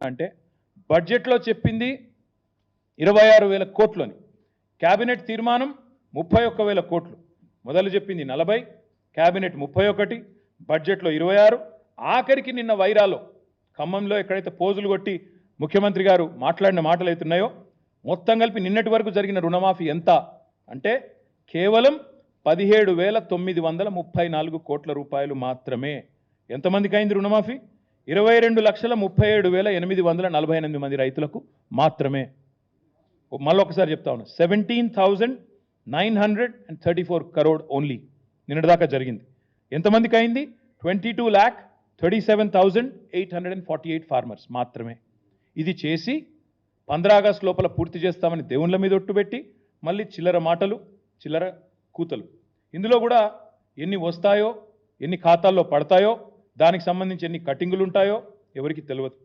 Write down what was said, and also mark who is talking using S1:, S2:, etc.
S1: అంటే బడ్జెట్లో చెప్పింది 26,000 కోట్లని, క్యాబినెట్ తీర్మానం 31,000 కోట్లు. మొదలు చెప్పింది 40, క్యాబినెట్ 31, బడ్జెట్లో 26. ఆఖరికి నిన్న వైరాలో ఖమ్మంలో ఎక్కడైతే పోజులు కొట్టి ముఖ్యమంత్రి గారు మాట్లాడిన మాటలు అవుతున్నాయో మొత్తం కలిపి నిన్నటి వరకు జరిగిన రుణమాఫీ ఎంత అంటే కేవలం 17,934 కోట్ల రూపాయలు మాత్రమే. ఎంతమందికి అయింది రుణమాఫీ? 22,37,848 మంది రైతులకు మాత్రమే. మళ్ళొకసారి చెప్తా ఉన్నా, 17,934 crore ఓన్లీ నిన్నటిదాకా జరిగింది. ఎంతమందికి అయింది? 22,37,848 ఫార్మర్స్ మాత్రమే. ఇది చేసి 15 ఆగస్టు లోపల పూర్తి చేస్తామని దేవుళ్ళ మీద ఒట్టుబెట్టి మళ్ళీ చిల్లర మాటలు, చిల్లర కూతలు. ఇందులో కూడా ఎన్ని వస్తాయో, ఎన్ని ఖాతాల్లో పడతాయో, దానికి సంబంధించి ఎన్ని కటింగులు ఉంటాయో ఎవరికి తెలియదు.